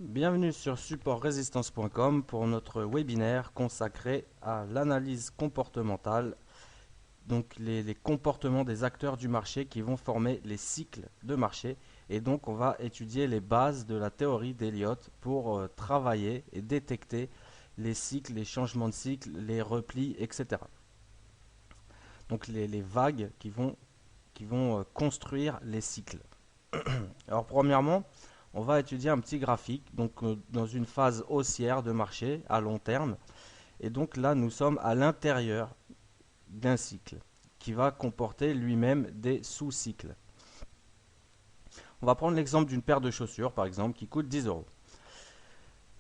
Bienvenue sur supportresistance.com pour notre webinaire consacré à l'analyse comportementale, donc les comportements des acteurs du marché qui vont former les cycles de marché. Et donc on va étudier les bases de la théorie d'Elliott pour travailler et détecter les cycles, les changements de cycle, les replis, etc. Donc les vagues qui vont construire les cycles. Alors premièrement, on va étudier un petit graphique, donc dans une phase haussière de marché à long terme. Et donc là, nous sommes à l'intérieur d'un cycle qui va comporter lui-même des sous-cycles. On va prendre l'exemple d'une paire de chaussures, par exemple, qui coûte 10 euros.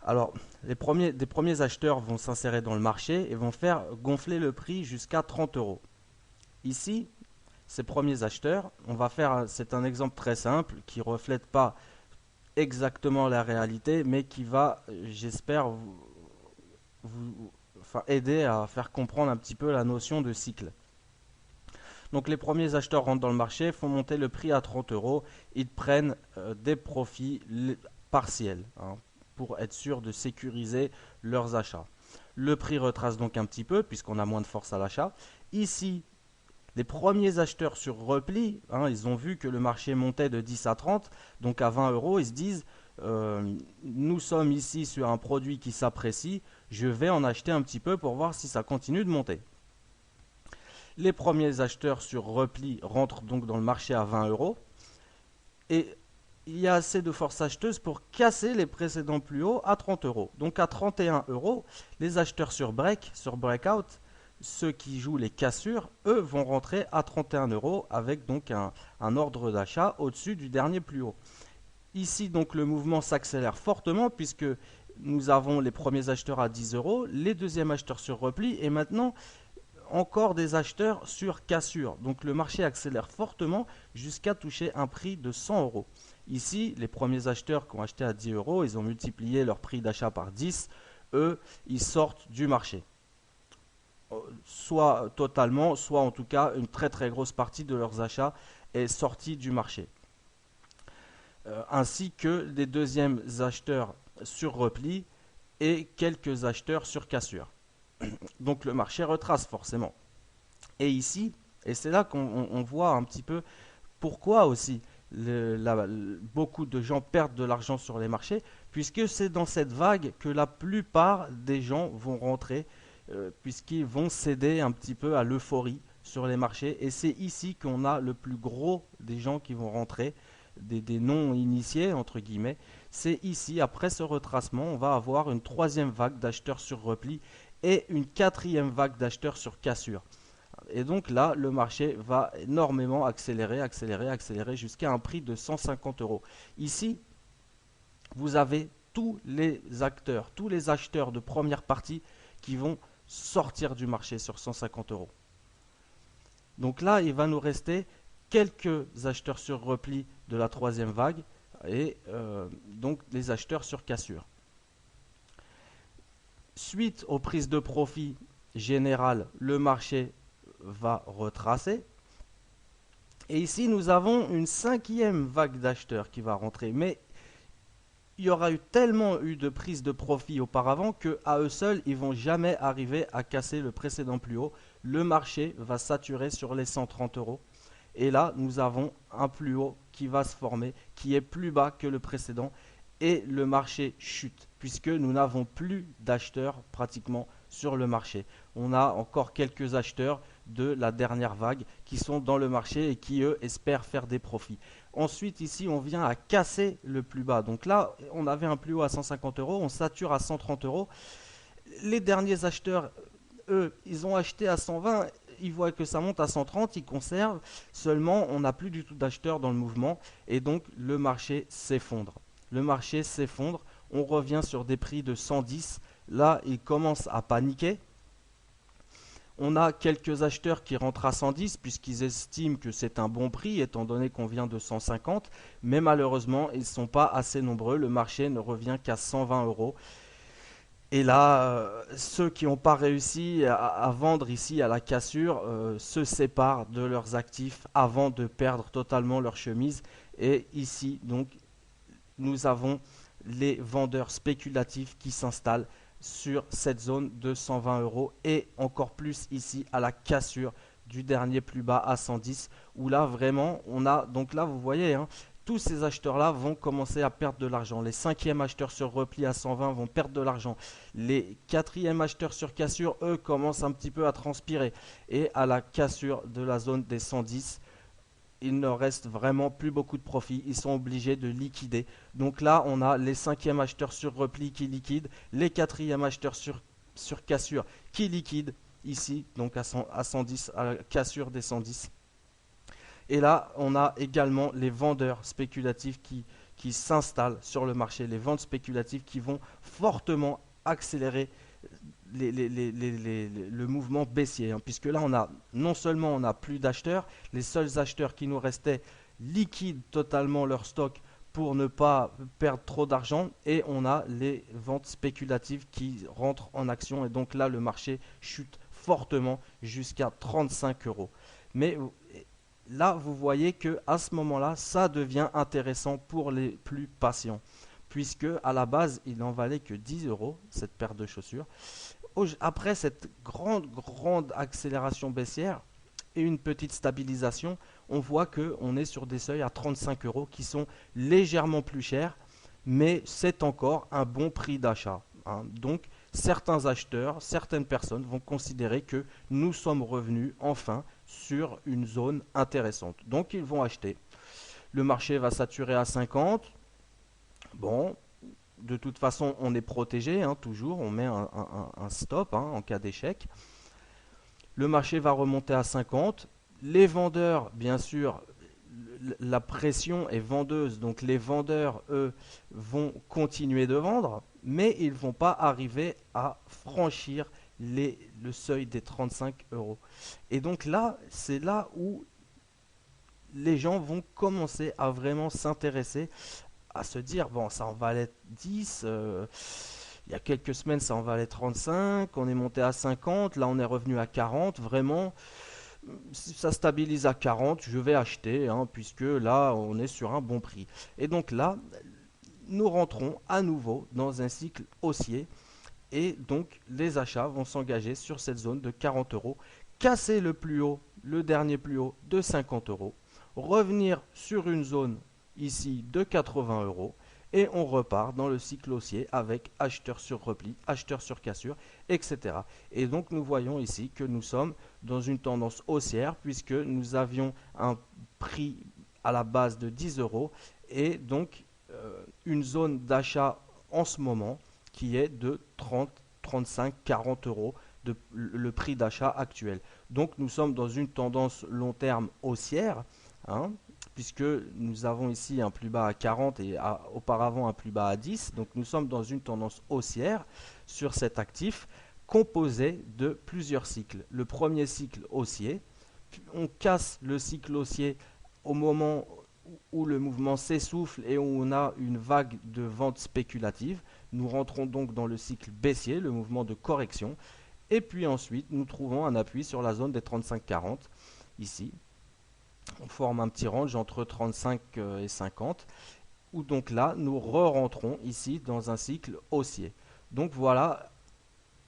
Alors, des premiers acheteurs vont s'insérer dans le marché et vont faire gonfler le prix jusqu'à 30 euros. Ici, ces premiers acheteurs, c'est un exemple très simple qui ne reflète pas exactement la réalité, mais qui va, j'espère, enfin, aider à faire comprendre un petit peu la notion de cycle. Donc les premiers acheteurs rentrent dans le marché, font monter le prix à 30 euros, ils prennent des profits partiels, hein, pour être sûr de sécuriser leurs achats. Le prix retrace donc un petit peu puisqu'on a moins de force à l'achat. Ici, les premiers acheteurs sur repli, hein, ils ont vu que le marché montait de 10 à 30, donc à 20 euros, ils se disent nous sommes ici sur un produit qui s'apprécie, je vais en acheter un petit peu pour voir si ça continue de monter. Les premiers acheteurs sur repli rentrent donc dans le marché à 20 euros et il y a assez de force acheteuse pour casser les précédents plus hauts à 30 euros. Donc à 31 euros, les acheteurs sur break, sur breakout, ceux qui jouent les cassures, eux vont rentrer à 31 euros avec donc un ordre d'achat au-dessus du dernier plus haut. Ici donc le mouvement s'accélère fortement puisque nous avons les premiers acheteurs à 10 euros, les deuxièmes acheteurs sur repli et maintenant encore des acheteurs sur cassure. Donc le marché accélère fortement jusqu'à toucher un prix de 100 euros. Ici, les premiers acheteurs qui ont acheté à 10 euros, ils ont multiplié leur prix d'achat par 10. Eux, ils sortent du marché. Soit totalement, soit en tout cas une très très grosse partie de leurs achats est sortie du marché. Ainsi que les deuxièmes acheteurs sur repli et quelques acheteurs sur cassure. Donc le marché retrace forcément. Et ici, et c'est là qu'on voit un petit peu pourquoi aussi beaucoup de gens perdent de l'argent sur les marchés, puisque c'est dans cette vague que la plupart des gens vont rentrer, puisqu'ils vont céder un petit peu à l'euphorie sur les marchés. Et c'est ici qu'on a le plus gros des gens qui vont rentrer, des non-initiés, entre guillemets. C'est ici, après ce retracement, on va avoir une troisième vague d'acheteurs sur repli et une quatrième vague d'acheteurs sur cassure. Et donc là, le marché va énormément accélérer, accélérer, accélérer jusqu'à un prix de 150 euros. Ici, vous avez tous les acteurs, tous les acheteurs de première partie qui vont sortir du marché sur 150 euros. Donc là, il va nous rester quelques acheteurs sur repli de la troisième vague et donc les acheteurs sur cassure. Suite aux prises de profit générales, le marché va retracer. Et ici, nous avons une cinquième vague d'acheteurs qui va rentrer. Mais il y aura tellement eu de prises de profit auparavant qu'à eux seuls, ils ne vont jamais arriver à casser le précédent plus haut. Le marché va saturer sur les 130 euros. Et là, nous avons un plus haut qui va se former, qui est plus bas que le précédent. Et le marché chute, puisque nous n'avons plus d'acheteurs pratiquement sur le marché. On a encore quelques acheteurs de la dernière vague qui sont dans le marché et qui, eux, espèrent faire des profits. Ensuite, ici, on vient à casser le plus bas. Donc là, on avait un plus haut à 150 euros, on sature à 130 euros. Les derniers acheteurs, eux, ils ont acheté à 120, ils voient que ça monte à 130, ils conservent. Seulement, on n'a plus du tout d'acheteurs dans le mouvement et donc le marché s'effondre. Le marché s'effondre, on revient sur des prix de 110. Là, ils commencent à paniquer. On a quelques acheteurs qui rentrent à 110 puisqu'ils estiment que c'est un bon prix étant donné qu'on vient de 150. Mais malheureusement, ils ne sont pas assez nombreux. Le marché ne revient qu'à 120 euros. Et là, ceux qui n'ont pas réussi à vendre ici à la cassure se séparent de leurs actifs avant de perdre totalement leur chemise. Et ici, donc, nous avons les vendeurs spéculatifs qui s'installent sur cette zone de 120 euros et encore plus ici à la cassure du dernier plus bas à 110 où là vraiment on a, donc là vous voyez, hein, tous ces acheteurs là vont commencer à perdre de l'argent. Les cinquièmes acheteurs sur repli à 120 vont perdre de l'argent. Les quatrièmes acheteurs sur cassure, eux, commencent un petit peu à transpirer. Et à la cassure de la zone des 110, il ne reste vraiment plus beaucoup de profit. Ils sont obligés de liquider. Donc là, on a les cinquièmes acheteurs sur repli qui liquident, les quatrièmes acheteurs sur cassure qui liquident ici, donc à 110, à la cassure des 110. Et là, on a également les vendeurs spéculatifs qui s'installent sur le marché, les ventes spéculatives qui vont fortement accélérer le mouvement baissier, hein, puisque là, non seulement on n'a plus d'acheteurs, les seuls acheteurs qui nous restaient liquident totalement leur stock pour ne pas perdre trop d'argent, et on a les ventes spéculatives qui rentrent en action, et donc là, le marché chute fortement jusqu'à 35 euros. Mais là, vous voyez que à ce moment-là, ça devient intéressant pour les plus patients, puisque à la base, il n'en valait que 10 euros, cette paire de chaussures. Après cette grande accélération baissière et une petite stabilisation, on voit qu'on est sur des seuils à 35 euros qui sont légèrement plus chers, mais c'est encore un bon prix d'achat, hein. Donc, certains acheteurs, certaines personnes vont considérer que nous sommes revenus enfin sur une zone intéressante. Donc, ils vont acheter. Le marché va saturer à 50. Bon, de toute façon, on est protégé, hein, toujours. On met un stop, hein, en cas d'échec. Le marché va remonter à 50. Les vendeurs, bien sûr, la pression est vendeuse. Donc les vendeurs, eux, vont continuer de vendre, mais ils ne vont pas arriver à franchir le seuil des 35 euros. Et donc là, c'est là où les gens vont commencer à vraiment s'intéresser, à se dire, bon, ça en valait 10, il y a quelques semaines ça en valait 35, on est monté à 50, là on est revenu à 40, vraiment, si ça stabilise à 40, je vais acheter, hein, puisque là on est sur un bon prix. Et donc là, nous rentrons à nouveau dans un cycle haussier, et donc les achats vont s'engager sur cette zone de 40 euros, casser le plus haut, le dernier plus haut de 50 euros, revenir sur une zone ici de 80 euros, et on repart dans le cycle haussier avec acheteur sur repli, acheteur sur cassure, etc. Et donc nous voyons ici que nous sommes dans une tendance haussière puisque nous avions un prix à la base de 10 euros et donc une zone d'achat en ce moment qui est de 30, 35, 40 euros de le prix d'achat actuel. Donc nous sommes dans une tendance long terme haussière, hein, puisque nous avons ici un plus bas à 40 et auparavant un plus bas à 10. Donc nous sommes dans une tendance haussière sur cet actif composé de plusieurs cycles. Le premier cycle haussier, on casse le cycle haussier au moment où le mouvement s'essouffle et où on a une vague de vente spéculative. Nous rentrons donc dans le cycle baissier, le mouvement de correction. Et puis ensuite, nous trouvons un appui sur la zone des 35-40, ici. On forme un petit range entre 35 et 50, où donc là, nous re-rentrons ici dans un cycle haussier. Donc voilà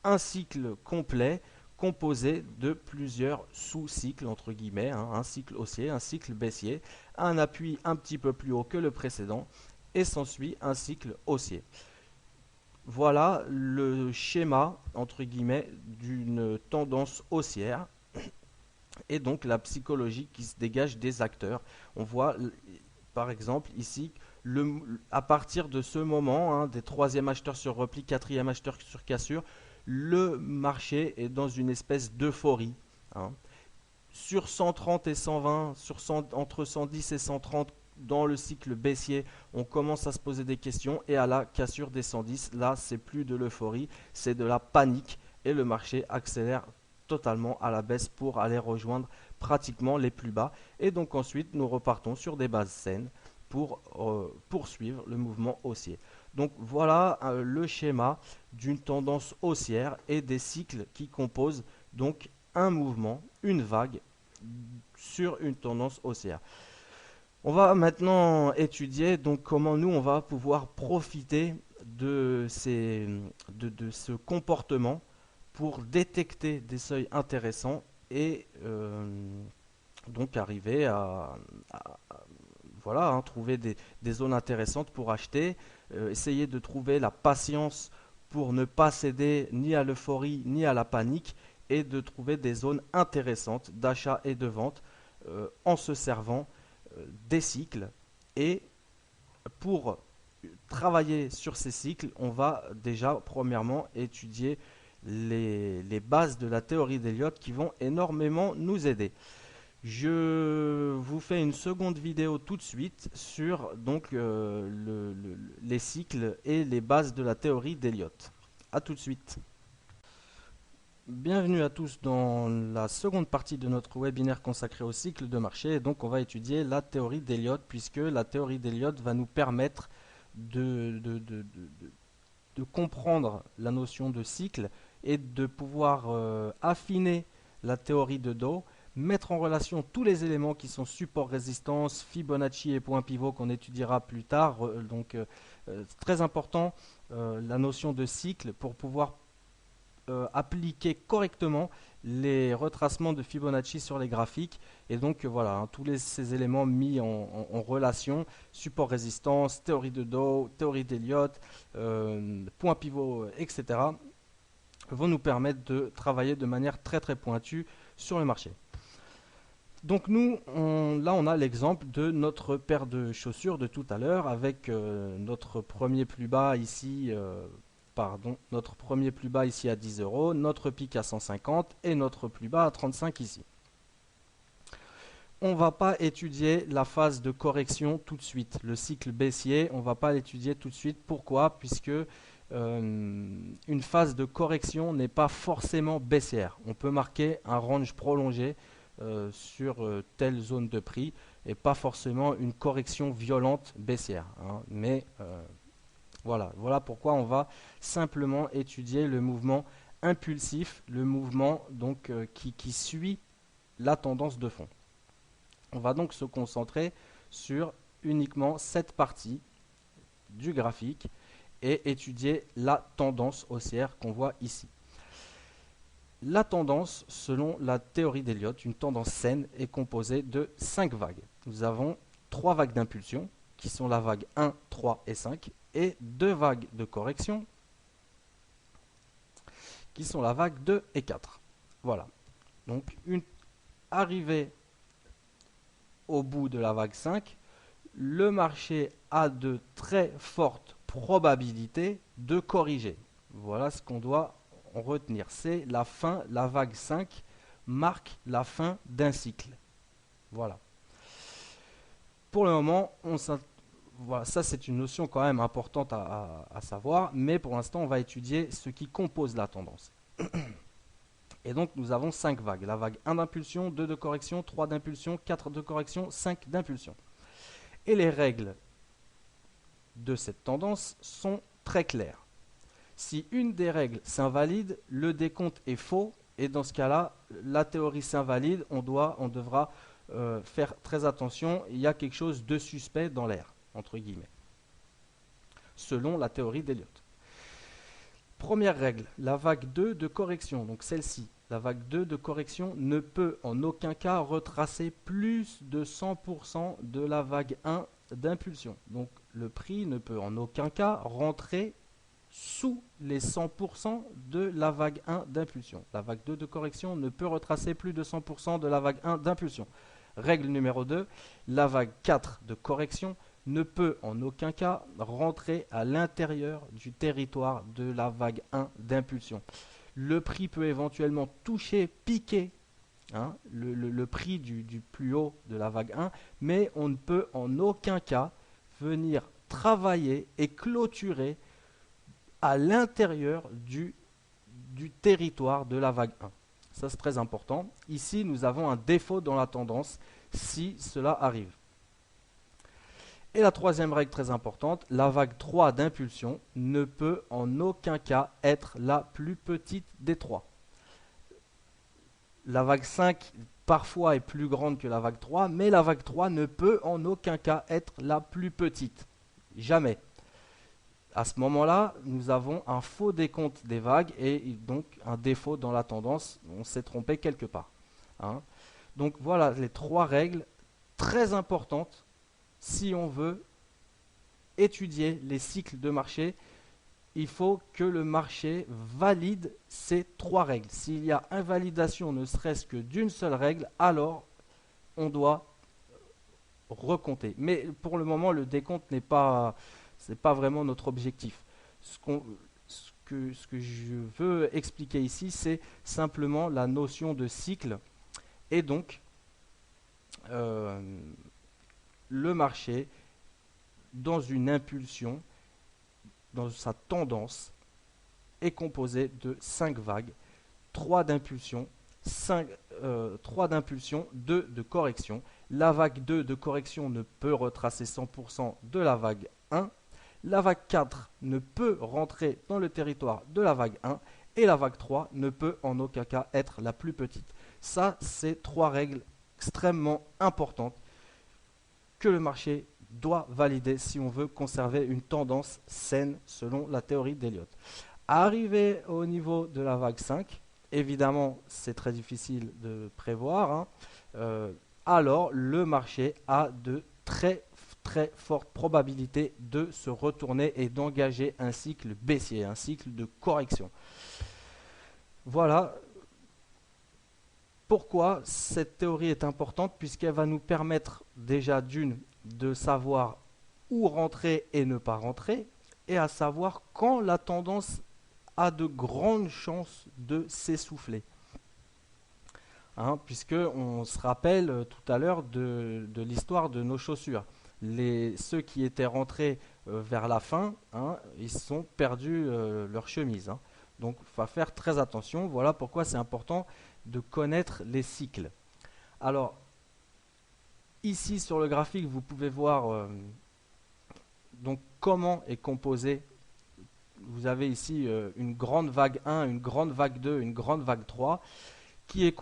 un cycle complet composé de plusieurs sous-cycles, entre guillemets, hein, un cycle haussier, un cycle baissier, un appui un petit peu plus haut que le précédent, et s'ensuit un cycle haussier. Voilà le schéma, entre guillemets, d'une tendance haussière et donc la psychologie qui se dégage des acteurs. On voit par exemple ici, à partir de ce moment, hein, des troisième acheteurs sur repli, quatrième acheteur sur cassure, le marché est dans une espèce d'euphorie, hein. Sur 130 et 120, entre 110 et 130, dans le cycle baissier, on commence à se poser des questions, et à la cassure des 110, là, c'est plus de l'euphorie, c'est de la panique, et le marché accélère totalement à la baisse pour aller rejoindre pratiquement les plus bas. Et donc ensuite, nous repartons sur des bases saines pour poursuivre le mouvement haussier. Donc voilà le schéma d'une tendance haussière et des cycles qui composent donc un mouvement, une vague sur une tendance haussière. On va maintenant étudier donc comment nous on va pouvoir profiter de ce comportement pour détecter des seuils intéressants et donc arriver voilà, hein, trouver des zones intéressantes pour acheter, essayer de trouver la patience pour ne pas céder ni à l'euphorie ni à la panique et de trouver des zones intéressantes d'achat et de vente en se servant des cycles. Et pour travailler sur ces cycles, on va déjà premièrement étudier les bases de la théorie d'Elliott qui vont énormément nous aider. Je vous fais une seconde vidéo tout de suite sur donc les cycles et les bases de la théorie d'Elliott. A tout de suite. Bienvenue à tous dans la seconde partie de notre webinaire consacré au cycle de marché. Et donc on va étudier la théorie d'Elliott puisque la théorie d'Elliott va nous permettre de comprendre la notion de cycle et de pouvoir affiner la théorie de Dow, mettre en relation tous les éléments qui sont support, résistance, Fibonacci et point pivot qu'on étudiera plus tard. C'est très important la notion de cycle pour pouvoir appliquer correctement les retracements de Fibonacci sur les graphiques. Et donc voilà, hein, ces éléments mis en relation, support résistance, théorie de Dow, théorie d'Elliott, point pivot, etc., vont nous permettre de travailler de manière très très pointue sur le marché. Donc nous, là on a l'exemple de notre paire de chaussures de tout à l'heure avec notre premier plus bas ici, notre premier plus bas ici à 10 euros, notre pic à 150 et notre plus bas à 35 ici. On ne va pas étudier la phase de correction tout de suite. Le cycle baissier, on ne va pas l'étudier tout de suite. Pourquoi? Puisque une phase de correction n'est pas forcément baissière. On peut marquer un range prolongé sur telle zone de prix et pas forcément une correction violente baissière. Hein. Mais voilà pourquoi on va simplement étudier le mouvement impulsif, le mouvement donc qui suit la tendance de fond. On va donc se concentrer sur uniquement cette partie du graphique et étudier la tendance haussière qu'on voit ici. La tendance, selon la théorie d'Elliott, une tendance saine est composée de 5 vagues. Nous avons 3 vagues d'impulsion, qui sont la vague 1, 3 et 5, et 2 vagues de correction, qui sont la vague 2 et 4. Voilà. Donc, une arrivée au bout de la vague 5, le marché a de très fortes probabilités de corriger. Voilà ce qu'on doit retenir. C'est la fin, la vague 5 marque la fin d'un cycle. Voilà. Pour le moment, voilà, ça c'est une notion quand même importante à savoir, mais pour l'instant on va étudier ce qui compose la tendance. Et donc nous avons 5 vagues. La vague 1 d'impulsion, 2 de correction, 3 d'impulsion, 4 de correction, 5 d'impulsion. Et les règles de cette tendance sont très claires. Si une des règles s'invalide, le décompte est faux, et dans ce cas-là, la théorie s'invalide, on devra faire très attention, il y a quelque chose de suspect dans l'air, entre guillemets, selon la théorie d'Elliott. Première règle, la vague 2 de correction, donc celle-ci, la vague 2 de correction ne peut en aucun cas retracer plus de 100% de la vague 1 d'impulsion. Donc le prix ne peut en aucun cas rentrer sous les 100% de la vague 1 d'impulsion. La vague 2 de correction ne peut retracer plus de 100% de la vague 1 d'impulsion. Règle numéro 2, la vague 4 de correction ne peut en aucun cas rentrer à l'intérieur du territoire de la vague 1 d'impulsion. Le prix peut éventuellement toucher, piquer le prix du plus haut de la vague 1, mais on ne peut en aucun cas venir travailler et clôturer à l'intérieur du territoire de la vague 1. Ça c'est très important. Ici nous avons un défaut dans la tendance si cela arrive. Et la troisième règle très importante, la vague 3 d'impulsion ne peut en aucun cas être la plus petite des trois. La vague 5 parfois est plus grande que la vague 3, mais la vague 3 ne peut en aucun cas être la plus petite. Jamais. À ce moment-là, nous avons un faux décompte des vagues et donc un défaut dans la tendance. On s'est trompé quelque part. Hein. Donc voilà les trois règles très importantes si on veut étudier les cycles de marché. Il faut que le marché valide ces trois règles. S'il y a invalidation ne serait-ce que d'une seule règle, alors on doit recompter. Mais pour le moment, le décompte c'est pas vraiment notre objectif. Ce que je veux expliquer ici, c'est simplement la notion de cycle et donc euh, le marché dans une impulsion, dans sa tendance, est composé de 5 vagues, 3 d'impulsion, 2 de correction. La vague 2 de correction ne peut retracer 100% de la vague 1. La vague 4 ne peut rentrer dans le territoire de la vague 1. Et la vague 3 ne peut en aucun cas être la plus petite. Ça, c'est trois règles extrêmement importantes que le marché doit valider si on veut conserver une tendance saine selon la théorie d'Elliott. Arrivé au niveau de la vague 5, évidemment c'est très difficile de prévoir, hein, alors le marché a de très fortes probabilités de se retourner et d'engager un cycle baissier, un cycle de correction. Voilà pourquoi cette théorie est importante, puisqu'elle va nous permettre déjà de savoir où rentrer et ne pas rentrer, et à savoir quand la tendance a de grandes chances de s'essouffler. Hein, puisque on se rappelle tout à l'heure de l'histoire de nos chaussures. Ceux qui étaient rentrés vers la fin, hein, ils ont perdu leur chemise. Hein. Donc il faut faire très attention. Voilà pourquoi c'est important de connaître les cycles. Alors, ici sur le graphique, vous pouvez voir donc comment est composé. Vous avez ici une grande vague 1, une grande vague 2, une grande vague 3 qui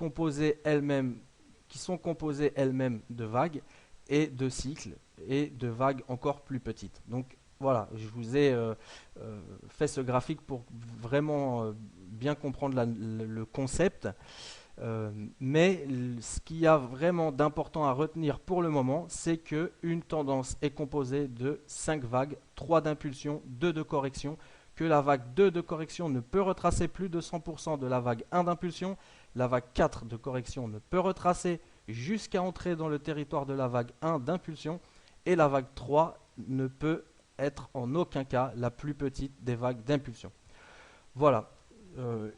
sont composées elles-mêmes de vagues et de cycles et de vagues encore plus petites. Donc voilà, je vous ai fait ce graphique pour vraiment bien comprendre le concept. Mais ce qu'il y a vraiment d'important à retenir pour le moment, c'est qu'une tendance est composée de 5 vagues, 3 d'impulsion, 2 de correction, que la vague 2 de correction ne peut retracer plus de 100% de la vague 1 d'impulsion, la vague 4 de correction ne peut retracer jusqu'à entrer dans le territoire de la vague 1 d'impulsion, et la vague 3 ne peut être en aucun cas la plus petite des vagues d'impulsion. Voilà.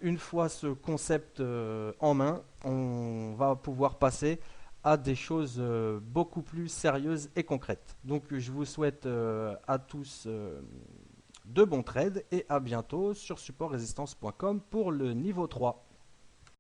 Une fois ce concept en main, on va pouvoir passer à des choses beaucoup plus sérieuses et concrètes. Donc je vous souhaite à tous de bons trades et à bientôt sur supportresistance.com pour le niveau 3.